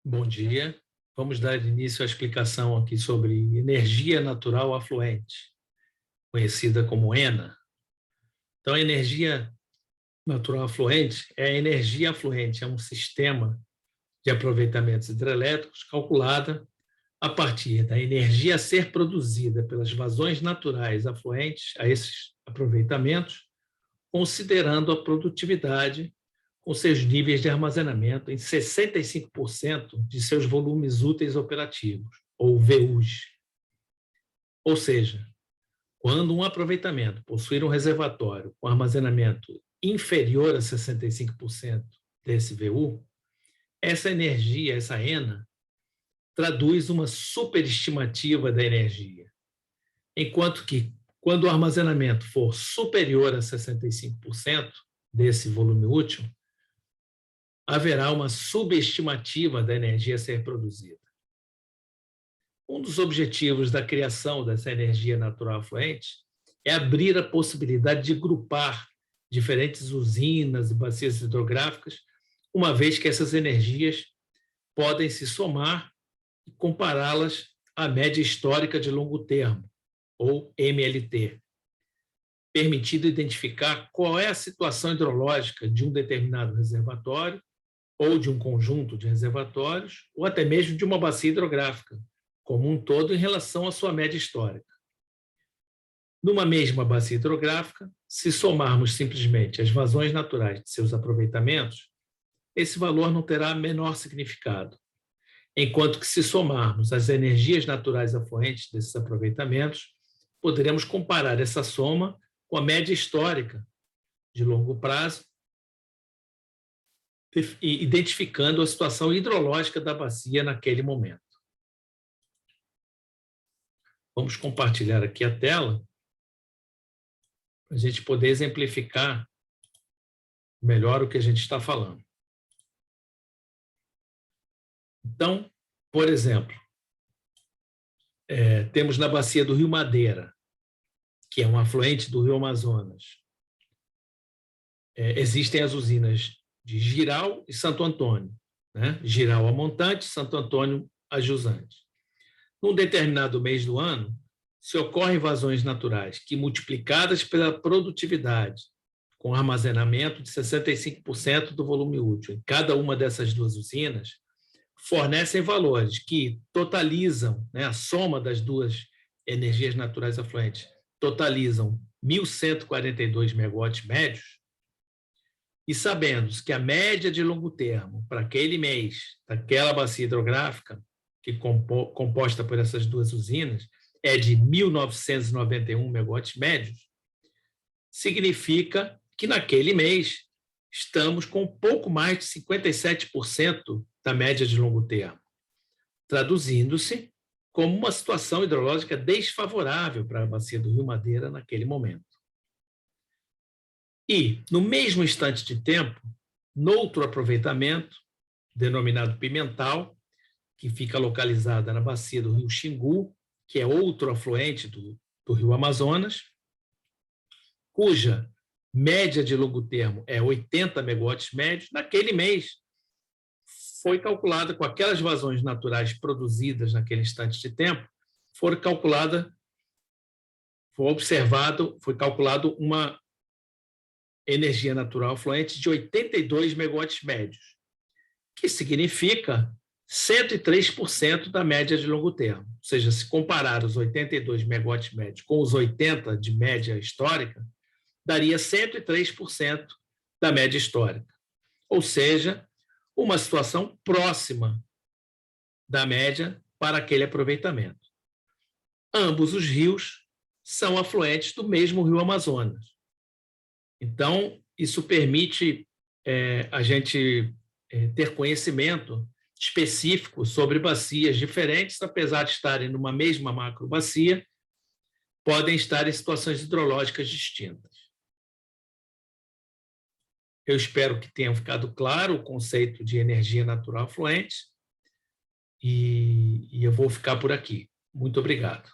Bom dia. Vamos dar início à explicação aqui sobre energia natural afluente, conhecida como ENA. Então, a energia natural afluente é a energia afluente, é um sistema de aproveitamentos hidrelétricos calculada a partir da energia a ser produzida pelas vazões naturais afluentes a esses aproveitamentos, considerando a produtividade com seus níveis de armazenamento em 65% de seus volumes úteis operativos, ou VUs. Ou seja, quando um aproveitamento possuir um reservatório com armazenamento inferior a 65% desse VU, essa energia, essa ENA, traduz uma superestimativa da energia. Enquanto que, quando o armazenamento for superior a 65% desse volume útil, haverá uma subestimativa da energia a ser produzida. Um dos objetivos da criação dessa energia natural afluente é abrir a possibilidade de grupar diferentes usinas e bacias hidrográficas, uma vez que essas energias podem se somar e compará-las à média histórica de longo termo, ou MLT, permitindo identificar qual é a situação hidrológica de um determinado reservatório ou de um conjunto de reservatórios, ou até mesmo de uma bacia hidrográfica, como um todo em relação à sua média histórica. Numa mesma bacia hidrográfica, se somarmos simplesmente as vazões naturais de seus aproveitamentos, esse valor não terá menor significado, enquanto que se somarmos as energias naturais afluentes desses aproveitamentos, poderemos comparar essa soma com a média histórica de longo prazo, identificando a situação hidrológica da bacia naquele momento. Vamos compartilhar aqui a tela para a gente poder exemplificar melhor o que a gente está falando. Então, por exemplo, temos na bacia do Rio Madeira, que é um afluente do Rio Amazonas, existem as usinas de Jirau e Santo Antônio, né? Jirau a montante, Santo Antônio a jusante. Num determinado mês do ano, se ocorrem vazões naturais que, multiplicadas pela produtividade, com armazenamento de 65% do volume útil em cada uma dessas duas usinas, fornecem valores que totalizam, né, a soma das duas energias naturais afluentes, totalizam 1.142 megawatts médios, e sabendo que a média de longo termo para aquele mês, daquela bacia hidrográfica, que composta por essas duas usinas, é de 1.991 megawatts médios, significa que naquele mês estamos com pouco mais de 57% da média de longo termo, traduzindo-se como uma situação hidrológica desfavorável para a bacia do Rio Madeira naquele momento. E, no mesmo instante de tempo, noutro aproveitamento, denominado Pimental, que fica localizada na bacia do Rio Xingu, que é outro afluente do Rio Amazonas, cuja média de longo termo é 80 megawatts médios, naquele mês foi calculada com aquelas vazões naturais produzidas naquele instante de tempo, foi calculado uma energia natural afluente de 82 megawatts médios, que significa 103% da média de longo termo. Ou seja, se comparar os 82 megawatts médios com os 80 de média histórica, daria 103% da média histórica. Ou seja, uma situação próxima da média para aquele aproveitamento. Ambos os rios são afluentes do mesmo rio Amazonas. Então, isso permite a gente ter conhecimento específico sobre bacias diferentes, apesar de estarem numa mesma macrobacia, podem estar em situações hidrológicas distintas. Eu espero que tenha ficado claro o conceito de energia natural afluente e eu vou ficar por aqui. Muito obrigado.